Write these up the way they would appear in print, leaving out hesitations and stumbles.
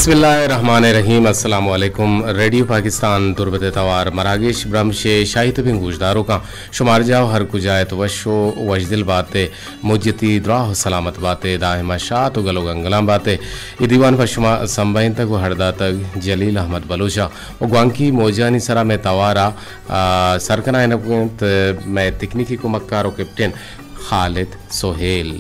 बिस्मिल्लाहिर्रहमानिर्रहीम। अस्सलाम वालेकुम। रेडियो पाकिस्तान तुरबत तवार मरागिश ब्रह्मशे शाही तबिंग गुजदारों का शुमार जाओ हर कुजायत वशो वजदिल बातें मुजती द्राह सलामत बातें दाहिमा शाह तो गलो गंगलाम बातें ये दीवान पर शुमा संबैन तक व हरदा तक जलील अहमद बलोचा व ग्वांकी मोजानी सरा में तवारा सरकना मैं तकनीकी को मक्कारो कैप्टन खालिद सोहेल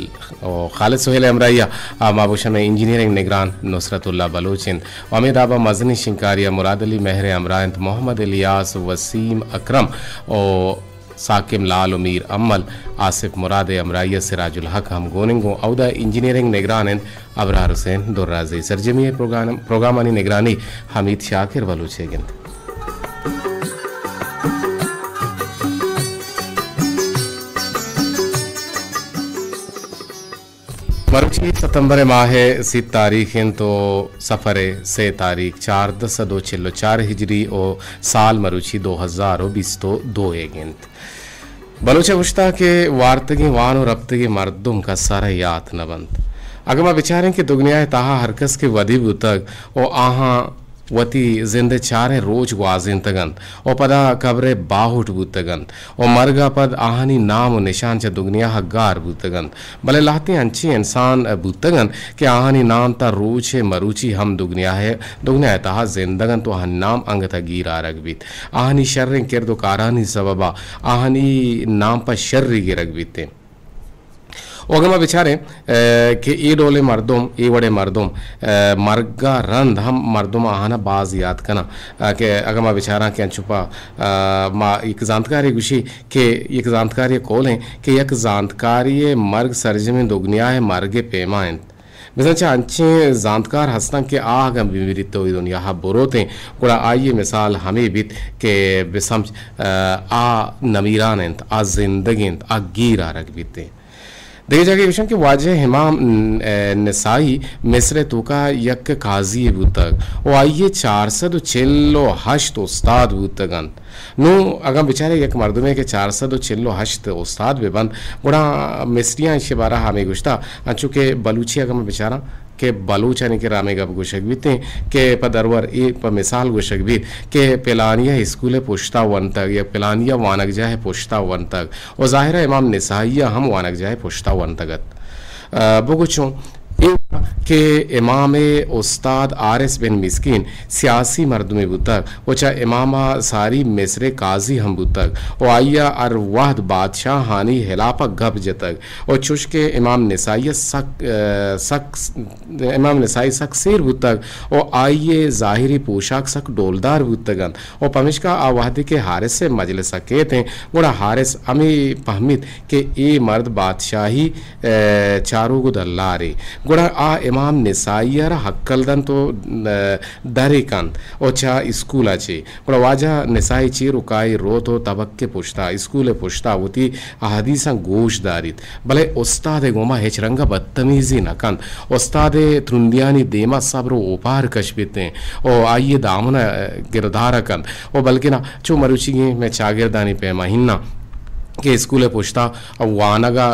और खालिद सोहेल अमराइया माबूशा में इंजीनियरिंग निगरान नुसरतुल्ला बलोचिन अमीर आबा मजनी शिंकारिया मुराद अली महर अमरानत मोहम्मद इलियास वसीम अकरम और साकिम लाल उमीर अम्मल आसिफ मुराद अमराइया सिराजुल हक हम गोनिंगो अवदा इंजीनियरिंग निगरान अबरार हुसैन दुर्राजी सरजमी प्रोग्रामानी निगरानी हमीद शाकिर बलोचेगिन मरुची सितंबर माह 30 तारीख तो सफ़र 6 तारीख 4/10/2 हिजरी और साल मरुची 2020 तो 2 बलोच गुश्ता के वार्तगी वान और रब्तगी मर्दुम का सारा यात न बंद अगमा बेचारें कि दुनिया ताहा हरकस के वदीब तक ओ आहा वती जिंदे चारे रोज वाजिन तगन और पदा कब्रे बाहुट बुतगन और मरगा पद आहनी नाम और निशान च दुनिया हगार बुतगन भले लाते अंची इंसान बुतगन के आहनी नाम ता रोज मरुची हम दुनिया तहा जिंदगन तो आहनी नाम अंग ता गिर आरगबित आहनी शर्र किरदो कारानी सबबा आहनी नाम पर शर्री गिरगबिते ओगमा बेचारे कि ए डोले मर्दुम ए वड़े मर्दुम मरगा रंध हम मर्दुम आहाना बाज याद कना के अगमा बेचारा के छुपा मा एक जानकारी गुशी के एक जानकारी कोलें कि एक जानकारी मर्ग सरजमे दुगनिया है मर्गे पेमाइन मिसाल अंचे जानकार हस्ता के आग विविरित तो दुनिया हा बोरोते कुड़ा आइए मिसाल हमें बित के बेसम आ नमीरान आ जिंदगी आ गिरा रख बीते देखे जाके विषय के वाजह इमाम नसाई मिस्र तुका यक काजी बुतक वो आइए 406 उस्ताद बुतगन नो अगर बेचारे एक मर्दुमे के 406 उस्ताद बेबंद गुड़ा मिस्रियाँ इस बारा हमें गुश्ता चूँकि बलूची अगर बेचारा के बलूचानी के रामे गब गुशक बीते के पदरवर ए प मिसाल गुशक बीत के पेलानिया स्कूल पुश्ता वन तक या पेलानिया वानक जाए पुश्ता वन तक और ज़ाहिरा इमाम निसाइया हम वानक जाए पुश्ता वन तगत बुगुचों के इमाम उस्ताद आरिस बिन मिस्किन सियासी मर्दुमे बुतक ओचा इमामा सारी मिस्र काजी हम बुतक ओ आइया अर वाहद बादशाह हानी हिलापा गब जतक ओ चुश के इमाम निसाई सक सेर बुतक ओ आइए ज़ाहिरी पोशाक सक डोलदार बुतगन ओ पमिशका आवाहदी के हारिस से मजलिस कहते हैं गुड़ा हारिस अमी पहमिद के ए मर्द बादशाही चारों गुदल्ला रे गुड़ा आ इमाम निसाइयर हक्कलदन तो दरिकन ओचा स्कूल आचे गुड़ा वाजा निसाई ची रुकाई रो तो तबक के पुश्ता स्कूल पुश्ता होती अहदीसा गोश दारित भले उस्ताद गोमा हेचरंगा बदतमीजी नकन उस्ताद त्रुंदियानी देमा सब्र ओपार कशबिते ओ आइए दामना गिरधारकन ओ बल्कि ना चो मरुची में चागिरदानी पे महिना के स्कूल पुछता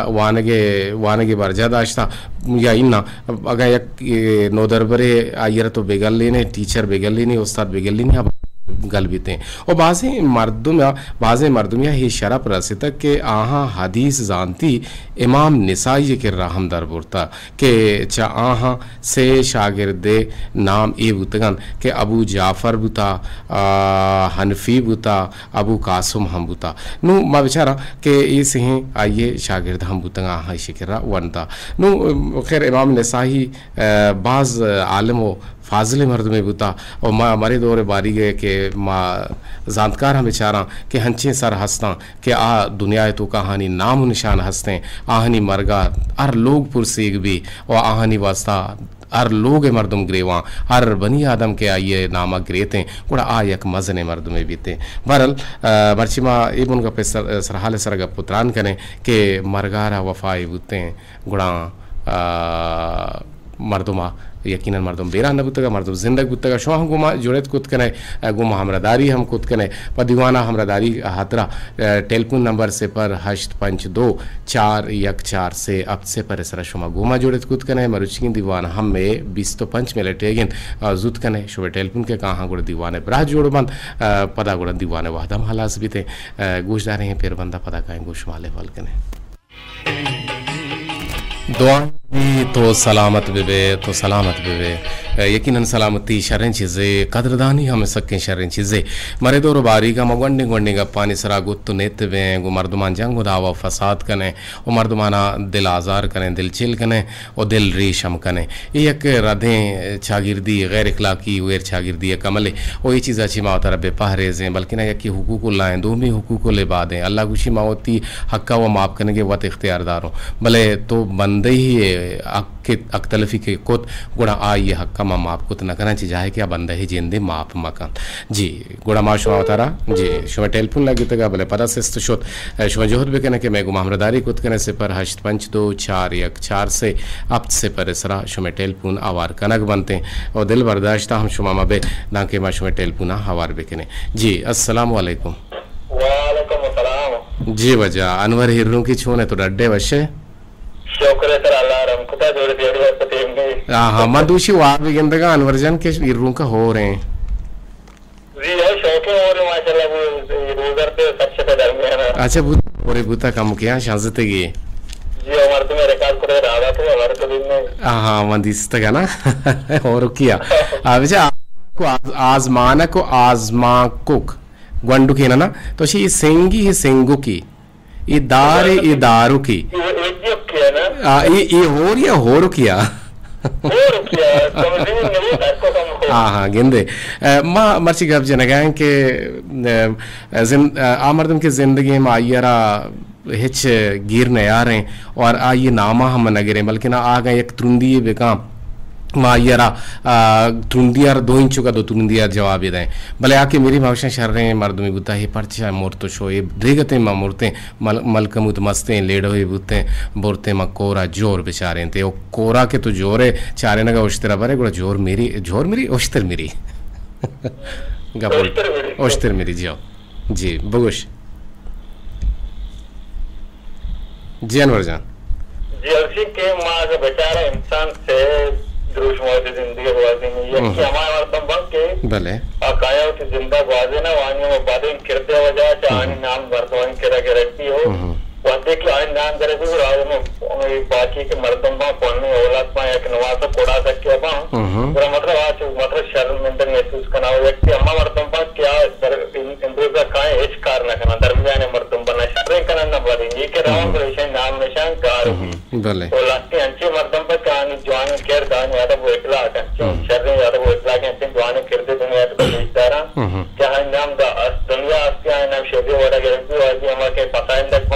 वानगे बरजा दाश्ता या इन्ना अगर एक नोदरबरे आयर तो बेगल लेने टीचर बेगल लेने उस्ताद बेगल लेने गल बीते और बाज़े मर्दुमिया ही शरप रसितक के आहा हदीस जानती इमाम निसाई के राहम दर बुरता के चा आहा से शागिर्दे नाम ए बुतगन के अबू जाफ़र बुता हनफी बुता अबू कासुम हम बुता नु मा बेचारा के ए से आइए शागिर्द हम बुतंगा आहा शिकरा वनता नु खैर इमाम निसाई बाज़ आलिम व फाजिल मर्द में बुता और मारे दौरे बारी गए कि माँ जानकार हम बेचारा कि हंचे सर हंसता कि आ दुनिया तो कहानी नाम निशान हंसते आहनी मरगा अर लोग पुरसीग भी और आहनी वास्ता अर लोग मर्दम ग्रेवा हर बनी आदम के आइए नामा ग्रेते कुड़ा आ यक मजने मर्द में बीते बरल बर्चिमा इबन का पे सरहाल सरगा पुत्रान करें कि मरगारा वफाई बुते गुड़ा मर्दमा यकीनन मर्दम बेरा न बुतगा मर्दम जिंदग बुतगा शो हम गुमा जुड़त कुत कने गुमा हमरादारी हम कुत कने पदिवाना हमरादारी हातरा टेलीफोन नंबर से पर 852-414 से अब से पर सरा शुमा गुमा जुड़त कुत कने मरुचिन दीवान हम में 20 तो 5 मिनट एगिन जुत कने शुभ टेलीफोन के कहां गुड़ दीवाने ब्राह जोड़ बंद पदा गुड़ दीवाने वादम हलास बीते गोशदार हैं फिर बंदा पदा काए गोश वाले वाल कने दुआ तो सलामत बेबे यकीनन सलामती शरण चीज़ें कदरदानी हमें सकें शरण चीज़ें मरे दो बारी का मगवंडी का पानी सरा गुत्त नेत वे गो मर्दमान जंग दावा फसाद कने वो मर्दमाना दिल आज़ार करें दिल चिल कने और दिल रेशम कने एक रधें छागिरदी गैर इखलाकी वेर छागिरदी कमले वो ये चीज़ अच्छी माओ तरह बेपहरेज हैं बल्कि ना यकी हुकूक लाएँ दो भी हुकूक ले बादें अल्लाह गुशी माओती हक्का व माफ़ करने के वत इख्तियारदारों भले तो बंदे ही अख्तलफी के कुत गुड़ा आ ये हक्का मा माप कुत न करना चाहिए कि बंदा ही जिंदे माप मकान जी गुड़ा मा शुमा तारा जी शुमा टेलीफोन लगी तक भले पता से शुत शुमा जोहद भी कहने के मैं गुमा हमरादारी कुत कहने से पर 852-414 से अब से पर इसरा शुमा टेलीफोन आवार कनक बनते और दिल बर्दाश्त हम शुमा मबे ना के मा शुमा टेलीफोन हवार बेकने जी अस्सलाम वालेकुम वालेकुम अस्सलाम जी वजह अनवर हिर्रों की छूने तो डड्डे वशे शुक्र सर अल्लाह रमकुता जोड़ दिया पतेंगे हाँ मधुशी वाह बिगंदगा अनवरजन के इर्रों का हो रहे हैं जी है शौक है और माशाल्लाह वो रोजर पे सबसे दरमियान है अच्छा पूरे बुता कम किया शांसते की जी हमारे तो मेरे काल करे रहा था हमारे तो दिन में हाँ मंदिस तक है ना और किया अब जा को आजमाना को आजमा कुक गंडू की ना तो ये सेंगी है सेंगू की ये दारू की ये हो रही है हो रुकिया हाँ हाँ गेंदे माँ मर्ची गप जनगा के आमर्दम की जिंदगी में आयरा हिच गिर न आ रहे और आइए नामा हम न गिरे बल्कि ना आ गए एक तुंदी बेकाम माँ यरा तुंदियार 2 इंचों का 2 तुंदियार जवाब ये दें भले आके मेरी भाषा शर रहे हैं मर्दमी बुता ही परचा मोरतो शो ये ड्रेगते माँ मूर्ते मलकमुत मस्ते लेडो ही बुते बोरते माँ कोरा जोर बेचारे थे वो कोरा के तो जोरे चारे नगा उश्तरा बरे गुड़ा जोर मेरी उश्तर मेरी उश्तर मेरी जाओ जी बगुश जी अनवर जान जी अर्शी के माँ का बेचारा इंसान से जिंदगी गुजारने में ये कि हमारे मर्दम बन के भले अकाया की जिंदा गुजारे ना वानियों में बातें करते हो जाए चाहे नाम मर्दम करा करती हो वादे की आने नाम करे तो राज में बाकी के मर्दम बा पढ़ने औलाद में एक नवाज कोड़ा सकते बा पूरा मतलब आज मतलब शर्मिंदा महसूस करना हो व्यक्ति अम्मा मर्दम बा क्या इंद्र का काहे एच कार ना करना दरमियाने मर्दम बना शर्रे करना ना बड़ी ये के राम परेशान नाम निशान कार भले तो लास्टी अंचे मर्दम पर कहानी जवान केयर कहानी याद वो इकला आता शर्रे याद वो इकला के अंचे जवान करते दुनिया तो बेचारा क्या नाम दा दुनिया अस्ति आए नाम शेदी वाला के आज हमारे के पता है तक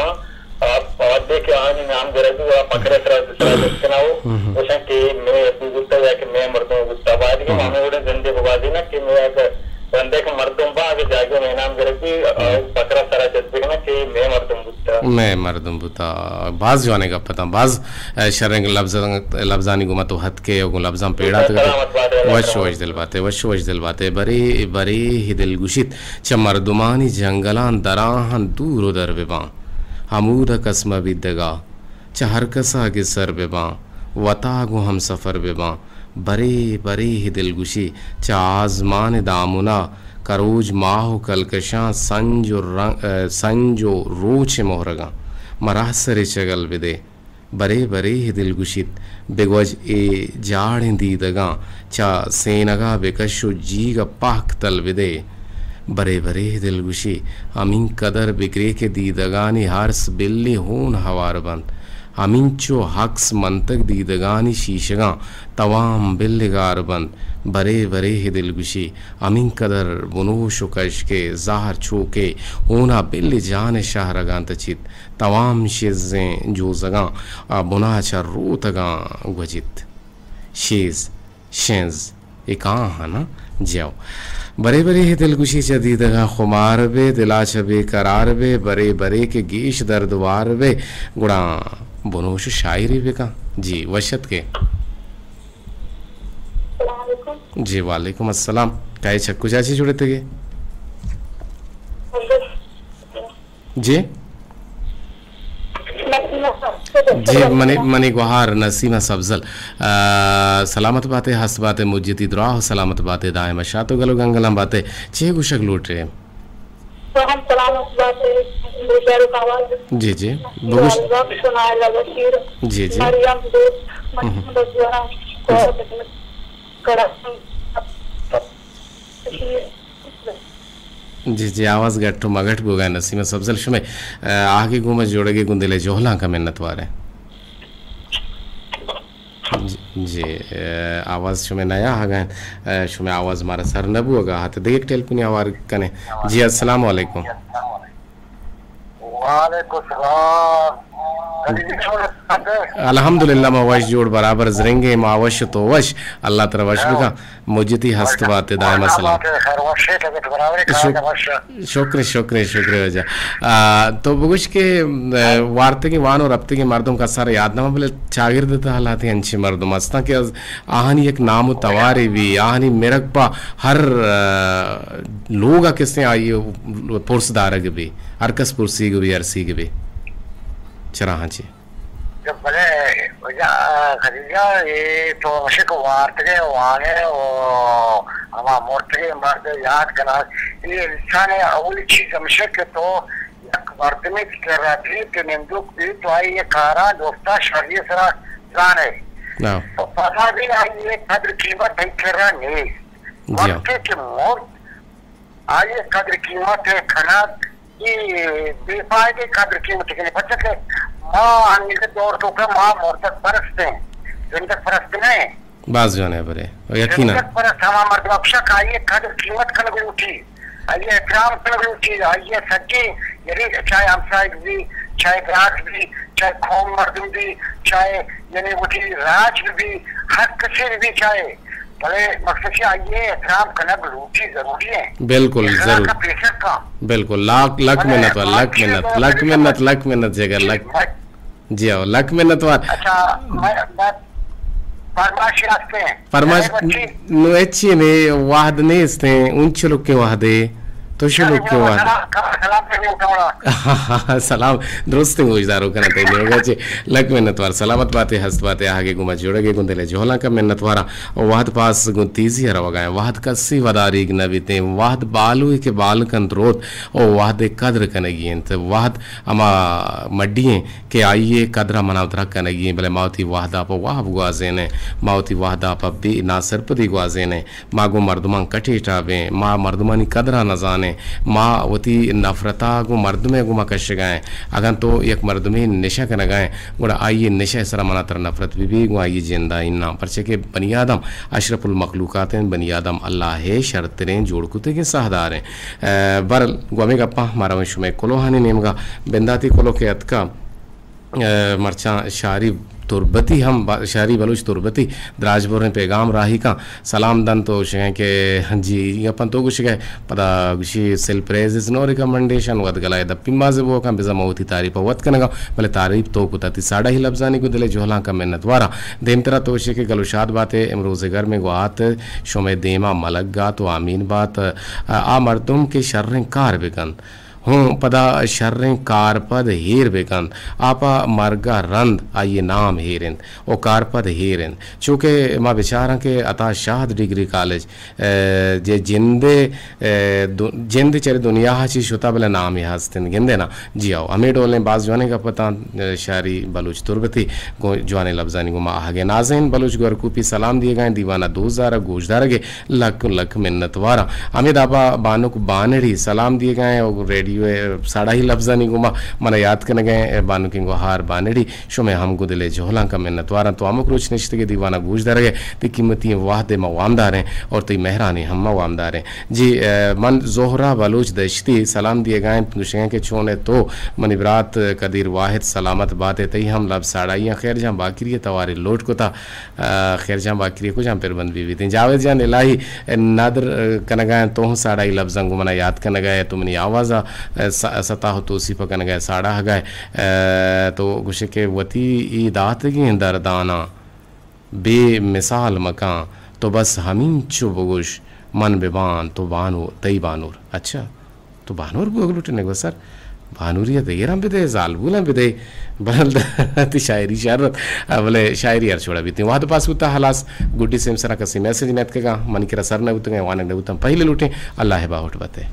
आप और देखे आने नाम जरा तो आप पकड़े तरह देखना हो वो शायद कि मैं अभी गुस्सा या कि मैं मर्दों गुस्सा बाद के मामले उड़े जिंदगी को बादी ना कि मैं अगर बंदे के मर्दों पा आगे जाके मैं नाम जरा कि पकड़ा तरह देखना कि मैं मर्दम बुता बाज जाने का पता बाज शरंग लफ्जानी गुमा तो हद के लफ्जाम पेड़ा तो वश दिल बाते बरे बरे ही दिल गुशित च मर्दुमानी जंगलान दराहन दूर दर बेबा हमूद कसम बिदगा चहर कसा के सर बेबा वतागु हम सफ़र बेबा बरे बरे ही दिलगुशी च आजमान दामुना करोज माह कलकशा संजो रोच मोहरगा मरासरे चगल बिदे बरे बरे ही दिलगुशित बेगवज ए जाड़ दीदगा चा सेनगा बेकशो जीगा पाक तल बिदे बरे बरे दिलगुशी अमीन कदर बिगरे के दीदगानी हारस बिल्ली होन हवार बंद अमींचो हक्स मंतक दीदगानी शीशगा तवाम बिल्लिगार बंद बरे बरे ही दिलगुशी अमीन कदर बुनोश कश के ज़ाहर छूके होना बिल्ली जान शाहरगान तचित तवाम शेज़ें जो जगा बुना चा रोतगा गुजित शेज़ शेज़ एक है ना जाओ बरे बरे ही दिलगुशी चदीदगा खुमार बे दिला छबे करार बे बरे बरे के गीश दर्दवार बे गुड़ा बुनोश शायरी बे का जी वशत के जी वालेकुम अस्सलाम। काहे छक्कू चाची जुड़े थे जी जी मनी गुहार नसीमा सब्जल सलामत बातें हस्त बातें मुज्जती दुआ सलामत बातें दाए मशा तो गलो गंगलम बातें छह गुशक लूट रहे तो हम सलामत बातें जी जी बगुश जी जी जी जी आवाज़ गट्टो मगट गोगा नसीमा सब्जल शुमे आगे घूमे जोड़ेगे गुंदिले जोहला का मिन्नत वारे जी आवाज़ शुमे नया आ गए शुमे आवाज़ मारा सर नबू होगा हाथ देख टेलपुनी आवाज़ कने जी अस्सलाम वालेकुम अल्हम्दुलिल्लाह मावश जोड़ बराबर जरेंगे मावश तो वश अल्लाह तेरा वश का मुझती हस्त बात दायमा सलाम शुक्र शुक्र शुक्र वजह तो बुगुश के वार्ते के वान और रब्ते के मर्दों का सारा यादनामा बोले चागिर्द हालात अंशी मर्दों मस्ता के आहनी एक नाम तवारे भी आहनी मेरकपा हर लोग किसने आई पुरसदार के भी हरकस पुरसी के भी अरसी के भी चरा हाँ जी जब बड़े खरीदा ये तो मशक वार्ते वाने और हमारा मोर्ते मर्द याद करना ये इंसान है अवली चीज मशक तो एक मर्द में कर रहा थी कि निंदुक भी तो आई ये कारा दोस्ता शरीय सरा जाने तो पता भी आई ये कदर कीमत नहीं कर रहा नहीं वक्त के मौत आई ये कदर कीमत है खाना ये बेफायदे कदर कीमत के लिए बच्चे के माँ अन्य दौर तो का माँ मोर्तक परस्त हैं जिंदक परस्त नहीं बाज जाने पड़े यकीनन जिंदक परस्त हमारा मर्द अक्शा का ये कदर कीमत का लगे उठी आइए इकराम का लगे उठी आइए सच्ची यदि चाहे हमसाइक भी चाहे ग्राहक भी चाहे कौम मर्द भी चाहे यानी उठी राज भी हर किसी भी चाहे बड़े मकसद से आइए इकराम करना लूटी जरूरी है बिल्कुल जरूर प्रेशर का बिल्कुल लक मिन्नत जगह लक जी आओ लक मिन्नत वार अच्छा मैं फरमाश रास्ते हैं फरमाश नो अच्छी ने वाहद ने इसने उनचे लोग के वाहदे तो शुरू क्यों सलाम दुरुस्त गुजारो करना चाहिए होगा चे लग मिन्नत वार सलामत बातें हस्त बातें आगे गुमा जोड़ेगे गुंदले जोहला का मिन्नत वारा वाहद पास गुंतीजी हरवा गए वाहद कस्सी वदारी नबीते वाहद बालू के बाल कंत्रोत और वाहद कद्र कनेगी तो वाहद अमा मड्डिए के आइए कद्रा मनावतरा कनेगी भले मावती वाहदा पर वाह गुआजे ने मावती वाहदा पर बे नासरपदी गुआजे ने मागो मर्दमान कटेटावे माँ मर्दमानी कदरा न जाने माँ वती नफरता गो मर्द में गुमा कश गए अगन तो एक मर्द में नशा कर गए गुड़ा आइए नशा सरा मना तर नफरत भी गो आइए जिंदा इन्ना परचे के बनी आदम अशरफुल मखलूकात हैं बनी आदम अल्लाह है शर्तरें जोड़ कुते के सहदार हैं बरल गुमे गप्पा हमारा वंश में कोलोहानी नेमगा बेंदाती कोलो के अतका मरचा शारी तुरबती हम शहरी बलूच तुरबती द्राजपुर में पैगाम राही का सलाम दन तो शें के जी अपन तो कुछ गए पता गुशी सेल प्रेजेस नो रिकमेंडेशन वद गलाए द पिम्मा से वो का बिजा मौती तारीफ वत कनगा भले तारीफ तो कुताती साड़ा ही लफ्जानी को दिले जोहला का मेहनत वारा देम तरह तो शे के गलुशाद बातें इमरोज़े घर में गुआत शुमे देमा मलक गा तो आमीन बात आ मर्दुम के शर्रें कार बेकन हूँ पदा शर्रें कारपद हेर बेकंद आपा मरगा रंद आइए नाम हेरें ओ कारपद हेरें चूँकि माँ बेचारा के अता शाहद डिग्री कॉलेज जे जिंदे जिंद चरे दुनिया ची शुता बले नाम ही हस्तिन गिंदे ना जी आओ हमें डोलने बाज जाने का पता शारी बलूच तुरबती जवाने लफ्जानी गुमा आगे नाज़ेन बलूच गरकूपी सलाम दिए गए दीवाना 2000 गोशदार के लक लक मिन्नत वारा हमें दाबा बानुक बानड़ी सलाम दिए गए और रेडियो साड़ा ही लफ्जा नहीं गुमा मन याद करने गए बानु किंगो हार बानेड़ी शुमे हम गुदले जोहला का मिन्नत वारा तो अमुक रोच निश्चित के दीवाना गूजदार गए ती कीमती वाहदे मवामदार हैं और ती मेहरानी हम मवामदार हैं जी मन जोहरा बलूच दश्ती सलाम दिए गए पूछे के छोने तो मन इबरात कदीर वाहिद सलामत बात तई हम लब साड़ाइयाँ खैर जहाँ बाकी तवारे लोट को था खैर जहाँ बाकी को जहाँ फिर बंद भी थी जावेद जान इलाही नादर कन गए तो साड़ाई लफ्जा गुमना याद कन गए तुमनी आवाज़ा सता हो तो उसी पकन गए साड़ा गए तो गुश के वती ई दात की दरदाना बेमिसाल मकान तो बस हमीं चो बगुश मन बेबान तो बानो तई बानूर। अच्छा तो बानूर बोगलुटने को सर भानुरिया तो येराम बिदे जाल बुला बिदे बल ती शायरी शरत बोले शायरी यार छोड़ा बीती वहाँ तो पास उता हलास गुड्डी सेम सरा कसी मैसेज नेत के का मन किरा सर ने उतंगे वाने ने उतम पहले लुटे अल्लाह बाहुट बते।